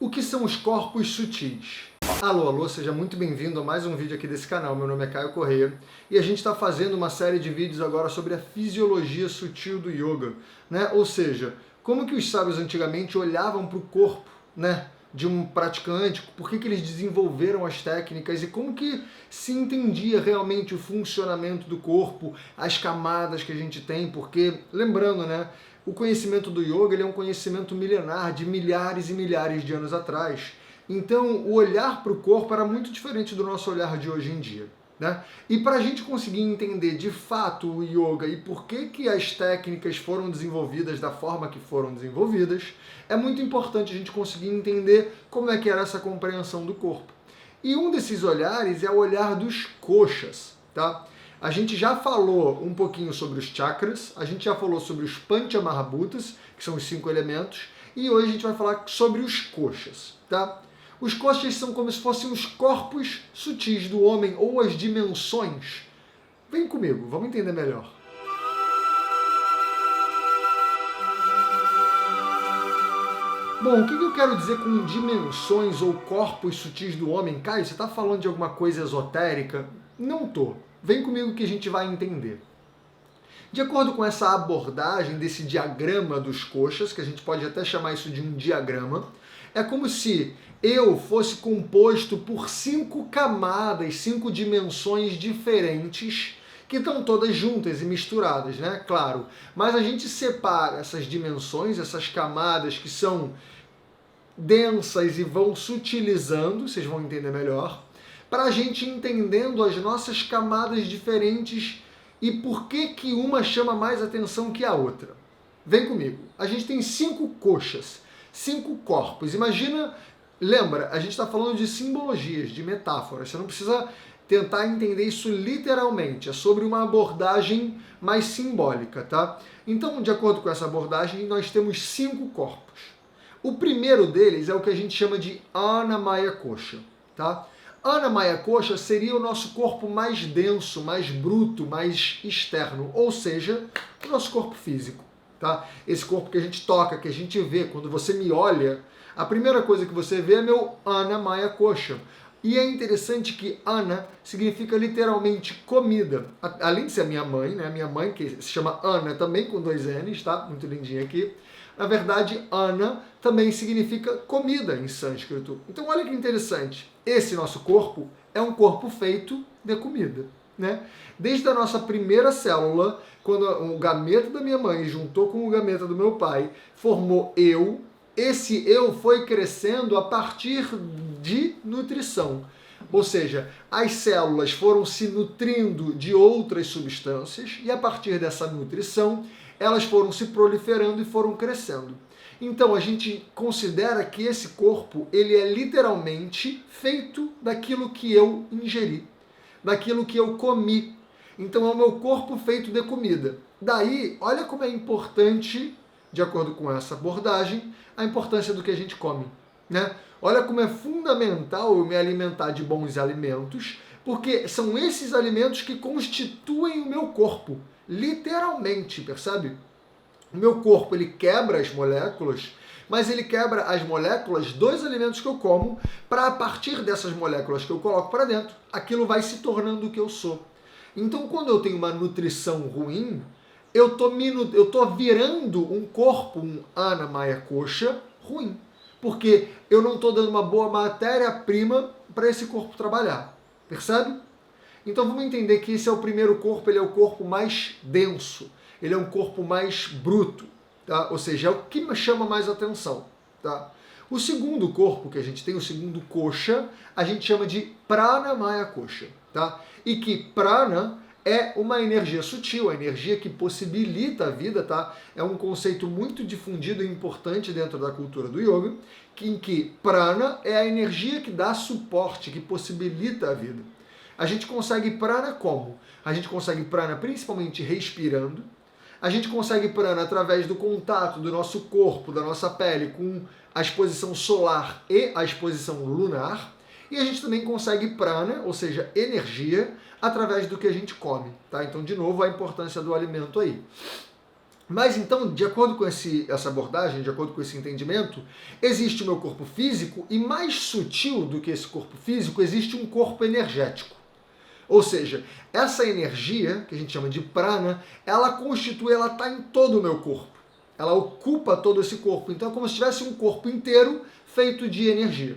O que são os corpos sutis? Alô, alô, seja muito bem-vindo a mais um vídeo aqui desse canal. Meu nome é Caio Corrêa e a gente está fazendo uma série de vídeos agora sobre a fisiologia sutil do yoga, né? Ou seja, como que os sábios antigamente olhavam para o corpo, né, de um praticante, por que eles desenvolveram as técnicas e como que se entendia realmente o funcionamento do corpo, as camadas que a gente tem, porque, lembrando, né, o conhecimento do yoga ele é um conhecimento milenar, de milhares e milhares de anos atrás. Então, o olhar para o corpo era muito diferente do nosso olhar de hoje em dia, né? E para a gente conseguir entender de fato o yoga e por que as técnicas foram desenvolvidas da forma que foram desenvolvidas, é muito importante a gente conseguir entender como é que era essa compreensão do corpo. E um desses olhares é o olhar dos koshas, tá? A gente já falou um pouquinho sobre os chakras, a gente já falou sobre os panchamahabhutas, que são os 5 elementos, e hoje a gente vai falar sobre os koshas, tá? Os koshas são como se fossem os corpos sutis do homem, ou as dimensões. Vem comigo, vamos entender melhor. Bom, o que eu quero dizer com dimensões ou corpos sutis do homem? Caio, você está falando de alguma coisa esotérica? Não tô. Vem comigo que a gente vai entender. De acordo com essa abordagem desse diagrama dos koshas, que a gente pode até chamar isso de um diagrama, é como se eu fosse composto por 5 camadas, 5 dimensões diferentes, que estão todas juntas e misturadas, né? Claro. Mas a gente separa essas dimensões, essas camadas que são densas e vão sutilizando, vocês vão entender melhor, para a gente entendendo as nossas camadas diferentes e por que uma chama mais atenção que a outra. Vem comigo. A gente tem 5 koshas, 5 corpos. Imagina, lembra, a gente está falando de simbologias, de metáforas. Você não precisa tentar entender isso literalmente. É sobre uma abordagem mais simbólica, tá? Então, de acordo com essa abordagem, nós temos 5 corpos. O primeiro deles é o que a gente chama de Annamaya Kosha, tá? Annamaya Kosha seria o nosso corpo mais denso, mais bruto, mais externo, ou seja, o nosso corpo físico, tá? Esse corpo que a gente toca, que a gente vê, quando você me olha, a primeira coisa que você vê é meu Annamaya Kosha. E é interessante que Ana significa literalmente comida. Além de ser a minha mãe, né? Minha mãe, que se chama Ana também com 2 N's, tá? Muito lindinha aqui. Na verdade, Ana também significa comida em sânscrito. Então olha que interessante. Esse nosso corpo é um corpo feito de comida, né? Desde a nossa primeira célula, quando o gameta da minha mãe juntou com o gameta do meu pai, formou eu. Esse eu foi crescendo a partir de nutrição. Ou seja, as células foram se nutrindo de outras substâncias e a partir dessa nutrição, elas foram se proliferando e foram crescendo. Então a gente considera que esse corpo, ele é literalmente feito daquilo que eu ingeri, daquilo que eu comi. Então é o meu corpo feito de comida. Daí, olha como é importante, de acordo com essa abordagem, a importância do que a gente come, né? Olha como é fundamental eu me alimentar de bons alimentos, porque são esses alimentos que constituem o meu corpo, literalmente, percebe? O meu corpo, ele quebra as moléculas, mas ele quebra as moléculas dos alimentos que eu como, para a partir dessas moléculas que eu coloco para dentro, aquilo vai se tornando o que eu sou. Então, quando eu tenho uma nutrição ruim, eu tô virando um corpo, um Annamaya Kosha, ruim. Porque eu não estou dando uma boa matéria-prima para esse corpo trabalhar. Percebe? Então vamos entender que esse é o primeiro corpo, ele é o corpo mais denso. Ele é um corpo mais bruto. Tá? Ou seja, é o que me chama mais atenção. Tá? O segundo corpo que a gente tem, o segundo kosha, a gente chama de Pranamaya Kosha. Tá? E que prana é uma energia sutil, a energia que possibilita a vida, tá? É um conceito muito difundido e importante dentro da cultura do yoga, em que prana é a energia que dá suporte, que possibilita a vida. A gente consegue prana como? A gente consegue prana principalmente respirando, a gente consegue prana através do contato do nosso corpo, da nossa pele com a exposição solar e a exposição lunar, e a gente também consegue prana, ou seja, energia, através do que a gente come, tá? Então, de novo, a importância do alimento aí. Mas então, de acordo com essa abordagem, de acordo com esse entendimento, existe o meu corpo físico e mais sutil do que esse corpo físico, existe um corpo energético. Ou seja, essa energia, que a gente chama de prana, ela está em todo o meu corpo. Ela ocupa todo esse corpo. Então é como se tivesse um corpo inteiro feito de energia.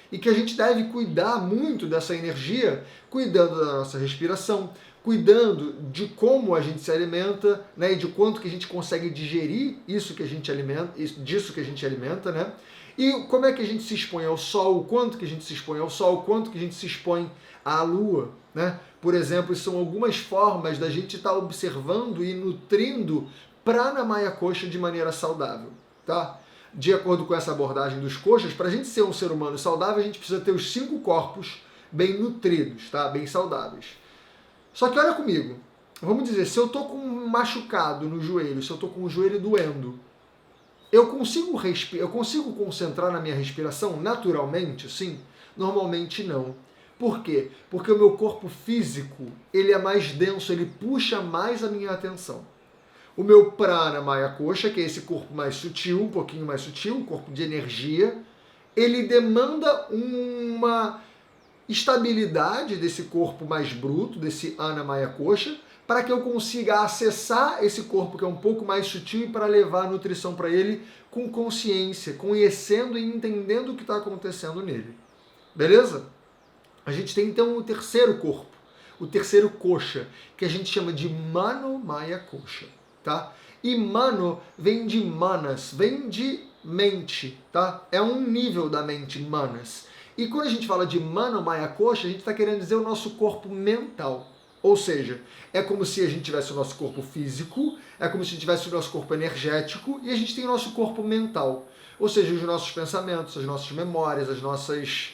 E que a gente deve cuidar muito dessa energia, cuidando da nossa respiração, cuidando de como a gente se alimenta, né, e de quanto que a gente consegue digerir isso que a gente alimenta, disso que a gente alimenta, né? E como é que a gente se expõe ao sol, o quanto que a gente se expõe ao sol, o quanto que a gente se expõe à lua, né? Por exemplo, são algumas formas da gente estar observando e nutrindo Prana Maya Kosha de maneira saudável, tá? De acordo com essa abordagem dos koshas, para a gente ser um ser humano saudável, a gente precisa ter os 5 corpos bem nutridos, tá? Bem saudáveis. Só que olha comigo, vamos dizer, se eu tô com um machucado no joelho, se eu tô com o joelho doendo, eu consigo concentrar na minha respiração naturalmente, sim? Normalmente não. Por quê? Porque o meu corpo físico, ele é mais denso, ele puxa mais a minha atenção. O meu prana maya kosha, que é esse corpo mais sutil, um pouquinho mais sutil, um corpo de energia, ele demanda uma estabilidade desse corpo mais bruto, desse ana maya kosha, para que eu consiga acessar esse corpo que é um pouco mais sutil e para levar a nutrição para ele com consciência, conhecendo e entendendo o que está acontecendo nele. Beleza? A gente tem então o terceiro corpo, o terceiro kosha, que a gente chama de mano maya kosha. Tá? E mano vem de manas, vem de mente, tá? É um nível da mente, manas. E quando a gente fala de mano maya kosha, a gente está querendo dizer o nosso corpo mental. Ou seja, é como se a gente tivesse o nosso corpo físico, é como se a gente tivesse o nosso corpo energético e a gente tem o nosso corpo mental. Ou seja, os nossos pensamentos, as nossas memórias, as nossas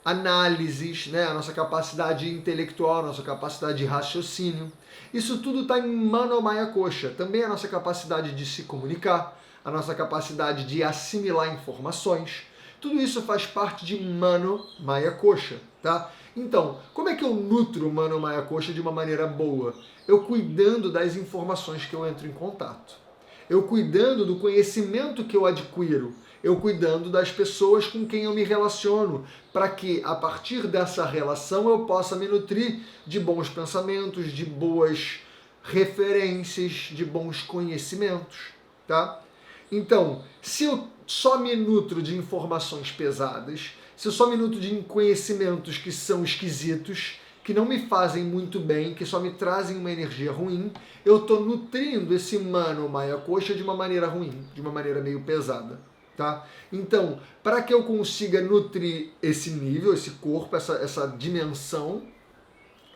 análises, né? A nossa capacidade intelectual, a nossa capacidade de raciocínio. Isso tudo está em Mano Maya Kosha. Também a nossa capacidade de se comunicar, a nossa capacidade de assimilar informações. Tudo isso faz parte de Mano Maya Kosha, tá? Então, como é que eu nutro o Mano Maya Kosha de uma maneira boa? Eu cuidando das informações que eu entro em contato. Eu cuidando do conhecimento que eu adquiro. Eu cuidando das pessoas com quem eu me relaciono, para que, a partir dessa relação, eu possa me nutrir de bons pensamentos, de boas referências, de bons conhecimentos, tá? Então, se eu só me nutro de informações pesadas, se eu só me nutro de conhecimentos que são esquisitos, que não me fazem muito bem, que só me trazem uma energia ruim, eu estou nutrindo esse Mano Maya Kosha de uma maneira ruim, de uma maneira meio pesada. Tá? Então, para que eu consiga nutrir esse nível, esse corpo, essa dimensão,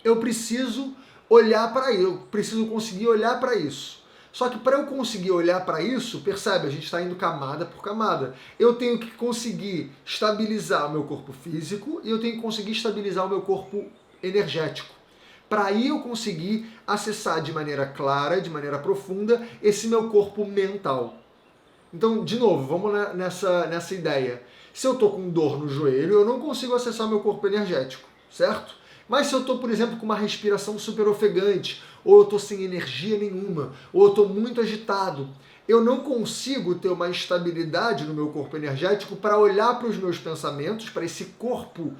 eu preciso olhar para isso, eu preciso conseguir olhar para isso. Só que para eu conseguir olhar para isso, percebe, a gente está indo camada por camada. Eu tenho que conseguir estabilizar o meu corpo físico e eu tenho que conseguir estabilizar o meu corpo energético. Para aí eu conseguir acessar de maneira clara, de maneira profunda, esse meu corpo mental. Então, de novo, vamos nessa ideia. Se eu estou com dor no joelho, eu não consigo acessar meu corpo energético, certo? Mas se eu estou, por exemplo, com uma respiração super ofegante, ou eu estou sem energia nenhuma, ou eu estou muito agitado, eu não consigo ter uma estabilidade no meu corpo energético para olhar para os meus pensamentos, para esse corpo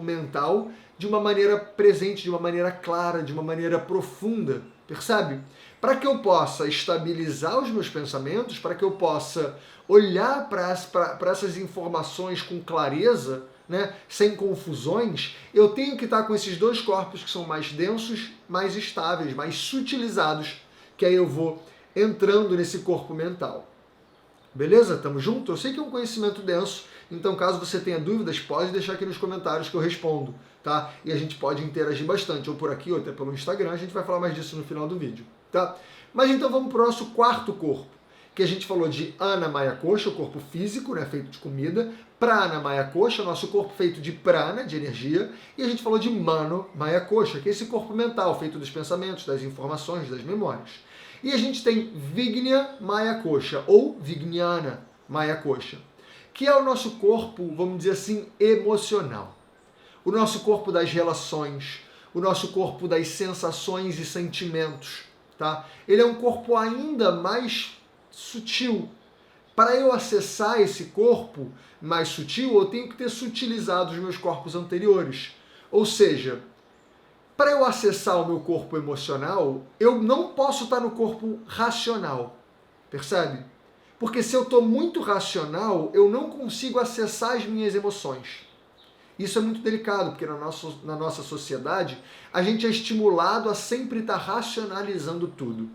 mental, de uma maneira presente, de uma maneira clara, de uma maneira profunda, percebe? Para que eu possa estabilizar os meus pensamentos, para que eu possa olhar para essas informações com clareza, né, sem confusões, eu tenho que estar com esses dois corpos que são mais densos, mais estáveis, mais sutilizados, que aí eu vou entrando nesse corpo mental. Beleza? Tamo junto? Eu sei que é um conhecimento denso, então caso você tenha dúvidas, pode deixar aqui nos comentários que eu respondo, tá? E a gente pode interagir bastante, ou por aqui, ou até pelo Instagram, a gente vai falar mais disso no final do vídeo, tá? Mas então vamos para o nosso quarto corpo, que a gente falou de Ana Maya Kosha, o corpo físico, né, feito de comida, Prana Maya Kosha, nosso corpo feito de prana, de energia, e a gente falou de Mano Maya Kosha, que é esse corpo mental, feito dos pensamentos, das informações, das memórias. E a gente tem Vignya Maya Kosha, ou Vijnana Maya Kosha, que é o nosso corpo, vamos dizer assim, emocional. O nosso corpo das relações, o nosso corpo das sensações e sentimentos, tá? Ele é um corpo ainda mais sutil. Para eu acessar esse corpo mais sutil, eu tenho que ter sutilizado os meus corpos anteriores. Ou seja, para eu acessar o meu corpo emocional, eu não posso estar no corpo racional. Percebe? Porque se eu estou muito racional, eu não consigo acessar as minhas emoções. Isso é muito delicado, porque na nossa sociedade, a gente é estimulado a sempre estar racionalizando tudo.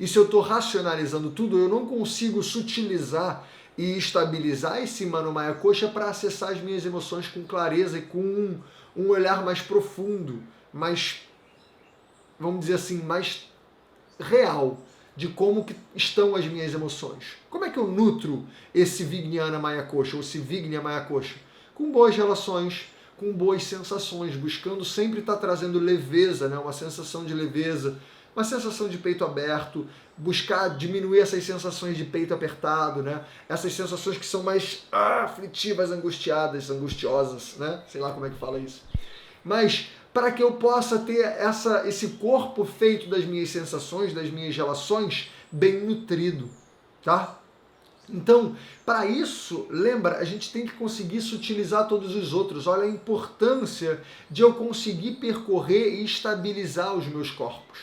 E se eu estou racionalizando tudo, eu não consigo sutilizar e estabilizar esse Mano Maya Kosha para acessar as minhas emoções com clareza e com um olhar mais profundo, mais, vamos dizer assim, mais real de como que estão as minhas emoções. Como é que eu nutro esse Vijnana Maya Kosha, ou esse Vignya Maya Kosha? Com boas relações, com boas sensações, buscando sempre estar trazendo leveza, né? Uma sensação de leveza, uma sensação de peito aberto, buscar diminuir essas sensações de peito apertado, né? Essas sensações que são mais aflitivas, angustiadas, angustiosas, né? Sei lá como é que fala isso. Mas para que eu possa ter esse corpo feito das minhas sensações, das minhas relações, bem nutrido, tá? Então, para isso, lembra, a gente tem que conseguir sutilizar todos os outros. Olha a importância de eu conseguir percorrer e estabilizar os meus corpos.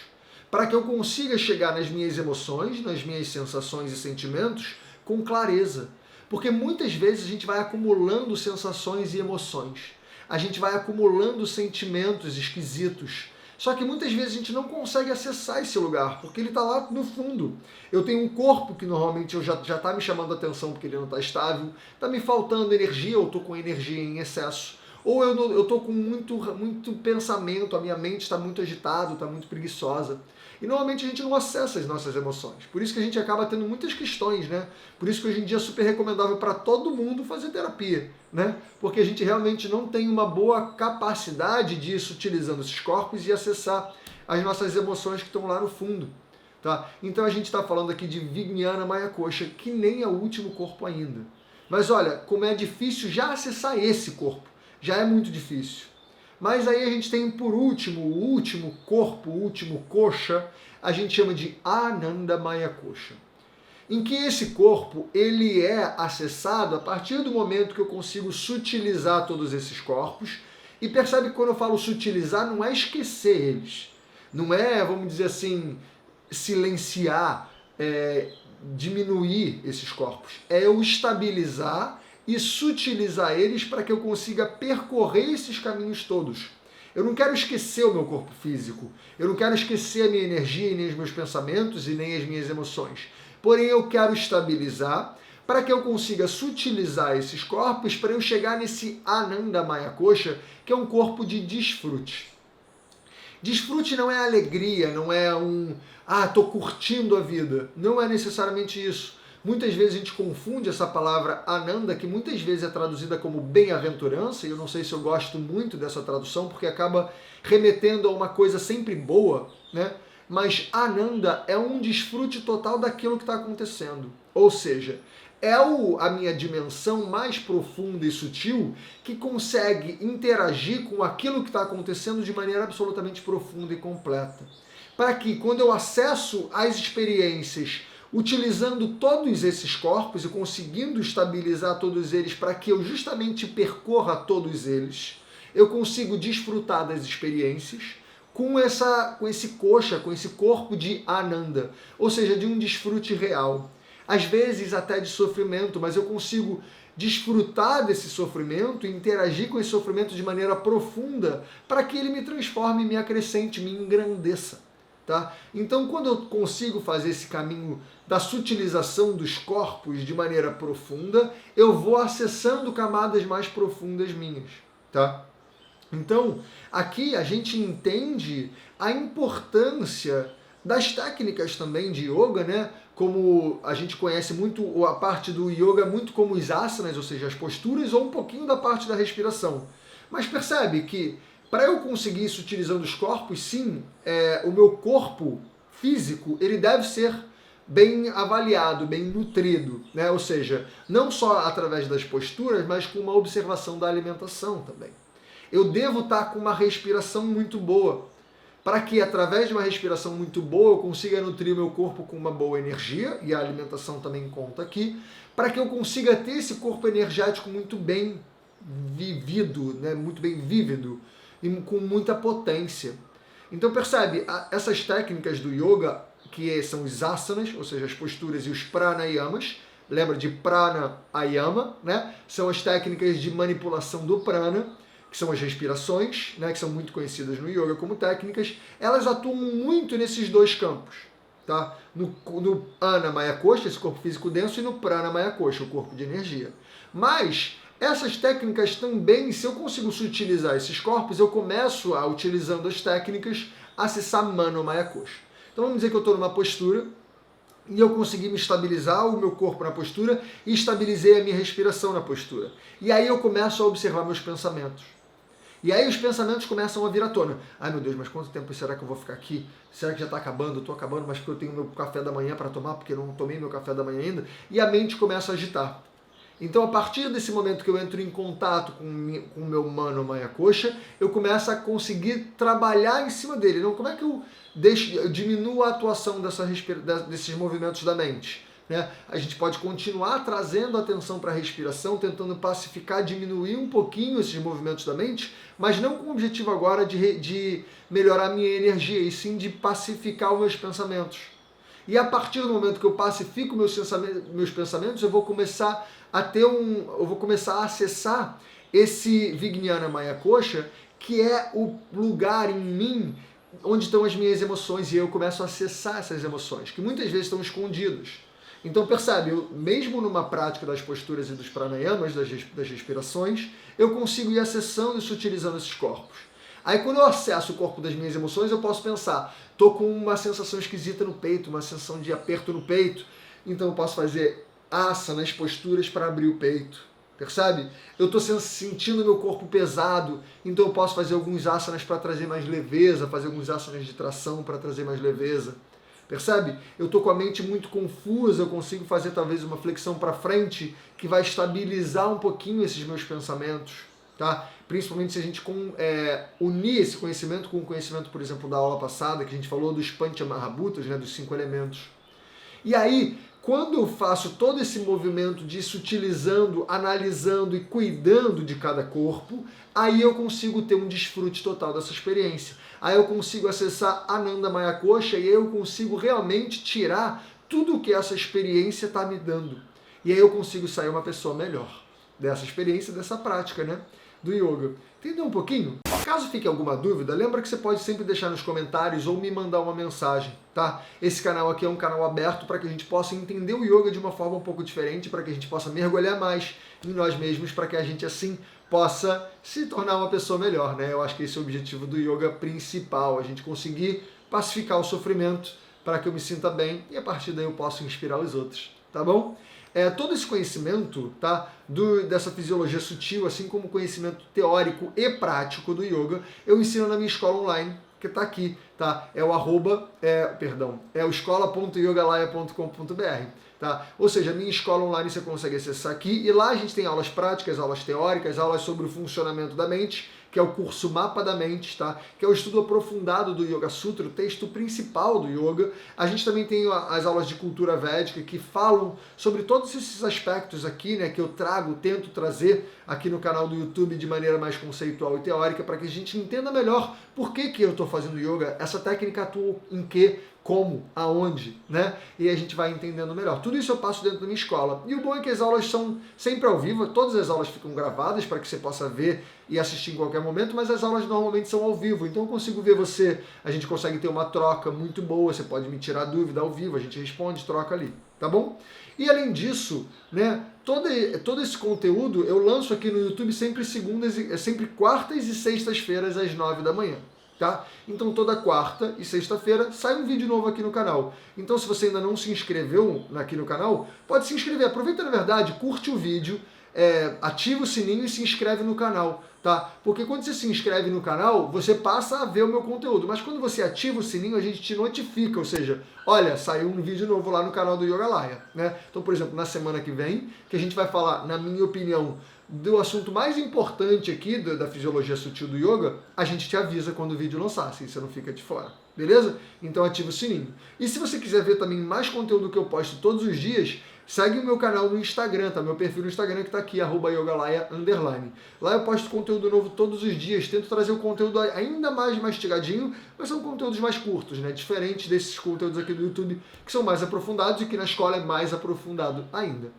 Para que eu consiga chegar nas minhas emoções, nas minhas sensações e sentimentos com clareza. Porque muitas vezes a gente vai acumulando sensações e emoções. A gente vai acumulando sentimentos esquisitos. Só que muitas vezes a gente não consegue acessar esse lugar, porque ele está lá no fundo. Eu tenho um corpo que normalmente já está me chamando a atenção porque ele não está estável, está me faltando energia, ou estou com energia em excesso, ou eu estou com muito pensamento, a minha mente está muito agitada, está muito preguiçosa. E normalmente a gente não acessa as nossas emoções. Por isso que a gente acaba tendo muitas questões, né? Por isso que hoje em dia é super recomendável para todo mundo fazer terapia, né? Porque a gente realmente não tem uma boa capacidade de ir sutilizando esses corpos e acessar as nossas emoções que estão lá no fundo, tá? Então a gente está falando aqui de Vijnana Maya Kosha, que nem é o último corpo ainda. Mas olha, como é difícil já acessar esse corpo. Já é muito difícil. Mas aí a gente tem por último, o último corpo, o último kosha, a gente chama de Ananda Maya Kosha. Em que esse corpo, ele é acessado a partir do momento que eu consigo sutilizar todos esses corpos. E percebe que quando eu falo sutilizar, não é esquecer eles. Não é, vamos dizer assim, silenciar, diminuir esses corpos. É eu estabilizar e sutilizar eles para que eu consiga percorrer esses caminhos todos. Eu não quero esquecer o meu corpo físico, eu não quero esquecer a minha energia, nem os meus pensamentos e nem as minhas emoções. Porém, eu quero estabilizar para que eu consiga sutilizar esses corpos para eu chegar nesse Ananda Maya Kosha, que é um corpo de desfrute. Desfrute não é alegria, não é estou curtindo a vida. Não é necessariamente isso. Muitas vezes a gente confunde essa palavra Ananda, que muitas vezes é traduzida como bem-aventurança, e eu não sei se eu gosto muito dessa tradução, porque acaba remetendo a uma coisa sempre boa, né? Mas Ananda é um desfrute total daquilo que está acontecendo. Ou seja, é a minha dimensão mais profunda e sutil que consegue interagir com aquilo que está acontecendo de maneira absolutamente profunda e completa. Para que, quando eu acesso as experiências utilizando todos esses corpos e conseguindo estabilizar todos eles para que eu justamente percorra todos eles, eu consigo desfrutar das experiências com esse kosha, com esse corpo de Ananda, ou seja, de um desfrute real. Às vezes até de sofrimento, mas eu consigo desfrutar desse sofrimento e interagir com esse sofrimento de maneira profunda para que ele me transforme, me acrescente, me engrandeça. Tá? Então, quando eu consigo fazer esse caminho da sutilização dos corpos de maneira profunda, eu vou acessando camadas mais profundas minhas. Tá? Então, aqui a gente entende a importância das técnicas também de yoga, né? Como a gente conhece muito a parte do yoga muito como os asanas, ou seja, as posturas, ou um pouquinho da parte da respiração. Mas percebe que para eu conseguir isso utilizando os corpos, sim, o meu corpo físico ele deve ser bem avaliado, bem nutrido, né? Ou seja, não só através das posturas, mas com uma observação da alimentação também. Eu devo estar com uma respiração muito boa. para que através de uma respiração muito boa eu consiga nutrir o meu corpo com uma boa energia, e a alimentação também conta aqui, para que eu consiga ter esse corpo energético muito bem vivido, né, muito bem vívido e com muita potência. Então percebe, essas técnicas do yoga, que são os asanas, ou seja, as posturas, e os pranayamas, lembra de prana ayama, né? São as técnicas de manipulação do prana, que são as respirações, né, que são muito conhecidas no yoga como técnicas. Elas atuam muito nesses dois campos, tá? No Anamaya Kosha, esse corpo físico denso, e no Pranamaya Kosha, o corpo de energia. Mas essas técnicas também, se eu consigo utilizar esses corpos, eu começo a, utilizando as técnicas, acessar Manomaya Kosha. Então vamos dizer que eu estou numa postura e eu consegui me estabilizar o meu corpo na postura e estabilizei a minha respiração na postura. E aí eu começo a observar meus pensamentos. E aí os pensamentos começam a vir à tona. Ai meu Deus, mas quanto tempo será que eu vou ficar aqui? Será que já está acabando? Eu estou acabando, mas porque eu tenho meu café da manhã para tomar, porque eu não tomei meu café da manhã ainda. E a mente começa a agitar. Então, a partir desse momento que eu entro em contato com o meu Manomaya Kosha, eu começo a conseguir trabalhar em cima dele. Então, como é que eu diminuo a atuação desses movimentos da mente? Né? A gente pode continuar trazendo atenção para a respiração, tentando pacificar, diminuir um pouquinho esses movimentos da mente, mas não com o objetivo agora de melhorar a minha energia, e sim de pacificar os meus pensamentos. E a partir do momento que eu pacifico meus pensamentos, eu vou começar a acessar esse Vijnana Maya Kosha, que é o lugar em mim onde estão as minhas emoções, e eu começo a acessar essas emoções, que muitas vezes estão escondidas. Então percebe, mesmo numa prática das posturas e dos pranayamas, das respirações, eu consigo ir acessando e sutilizando esses corpos. Aí quando eu acesso o corpo das minhas emoções, eu posso pensar, estou com uma sensação esquisita no peito, uma sensação de aperto no peito, então eu posso fazer asanas, posturas para abrir o peito, percebe? Eu estou sentindo meu corpo pesado, então eu posso fazer alguns asanas para trazer mais leveza, fazer alguns asanas de tração para trazer mais leveza, percebe? Eu estou com a mente muito confusa, eu consigo fazer talvez uma flexão para frente que vai estabilizar um pouquinho esses meus pensamentos, tá? Principalmente se a gente unir esse conhecimento com o conhecimento, por exemplo, da aula passada, que a gente falou dos Panchamahabhutas, né, dos 5 elementos. E aí, quando eu faço todo esse movimento de sutilizando, analisando e cuidando de cada corpo, aí eu consigo ter um desfrute total dessa experiência. Aí eu consigo acessar Ananda Maya Kosha e aí eu consigo realmente tirar tudo o que essa experiência está me dando. E aí eu consigo sair uma pessoa melhor dessa experiência, dessa prática, né, do yoga. Entendeu um pouquinho? Caso fique alguma dúvida, lembra que você pode sempre deixar nos comentários ou me mandar uma mensagem, tá? Esse canal aqui é um canal aberto para que a gente possa entender o yoga de uma forma um pouco diferente, para que a gente possa mergulhar mais em nós mesmos, para que a gente assim possa se tornar uma pessoa melhor, né? Eu acho que esse é o objetivo do yoga principal, a gente conseguir pacificar o sofrimento para que eu me sinta bem e a partir daí eu possa inspirar os outros, tá bom? Todo esse conhecimento, tá, dessa fisiologia sutil, assim como o conhecimento teórico e prático do yoga, eu ensino na minha escola online, que está aqui, tá? É o escola.yogalaya.com.br, tá? Ou seja, a minha escola online você consegue acessar aqui, e lá a gente tem aulas práticas, aulas teóricas, aulas sobre o funcionamento da mente, que é o curso Mapa da Mente, tá? Que é o estudo aprofundado do Yoga Sutra, o texto principal do yoga. A gente também tem as aulas de cultura védica que falam sobre todos esses aspectos aqui, né? Que eu tento trazer aqui no canal do YouTube de maneira mais conceitual e teórica para que a gente entenda melhor por que eu estou fazendo yoga, essa técnica atua em quê, como, aonde, né? E a gente vai entendendo melhor. Tudo isso eu passo dentro da minha escola. E o bom é que as aulas são sempre ao vivo, todas as aulas ficam gravadas para que você possa ver e assistir em qualquer momento, mas as aulas normalmente são ao vivo, então eu consigo ver você, a gente consegue ter uma troca muito boa, você pode me tirar dúvida ao vivo, a gente responde, troca ali, tá bom? E além disso, né, todo esse conteúdo eu lanço aqui no YouTube sempre quartas e sextas-feiras às 9 da manhã. Tá? Então toda quarta e sexta-feira sai um vídeo novo aqui no canal. Então se você ainda não se inscreveu aqui no canal, pode se inscrever. Aproveita, na verdade, curte o vídeo, ativa o sininho e se inscreve no canal, tá? Porque quando você se inscreve no canal, você passa a ver o meu conteúdo, mas quando você ativa o sininho, a gente te notifica, ou seja, olha, saiu um vídeo novo lá no canal do Yogalaya, né? Então, por exemplo, na semana que vem, que a gente vai falar, na minha opinião, do assunto mais importante aqui da fisiologia sutil do yoga, a gente te avisa quando o vídeo lançar, assim você não fica de fora, beleza? Então ativa o sininho. E se você quiser ver também mais conteúdo que eu posto todos os dias, segue o meu canal no Instagram, tá? Meu perfil no Instagram que tá aqui, @yogalaya_. Lá eu posto conteúdo novo todos os dias, tento trazer um conteúdo ainda mais mastigadinho, mas são conteúdos mais curtos, né? Diferentes desses conteúdos aqui do YouTube, que são mais aprofundados e que na escola é mais aprofundado ainda.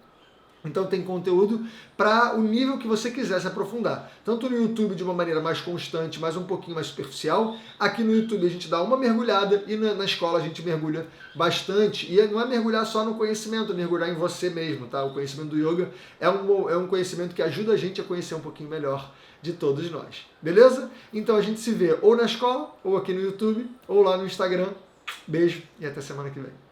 Então tem conteúdo para o nível que você quiser se aprofundar. Tanto no YouTube de uma maneira mais constante, mas um pouquinho mais superficial. Aqui no YouTube a gente dá uma mergulhada e na escola a gente mergulha bastante. E não é mergulhar só no conhecimento, é mergulhar em você mesmo, tá? O conhecimento do yoga é um conhecimento que ajuda a gente a conhecer um pouquinho melhor de todos nós. Beleza? Então a gente se vê ou na escola, ou aqui no YouTube, ou lá no Instagram. Beijo e até semana que vem.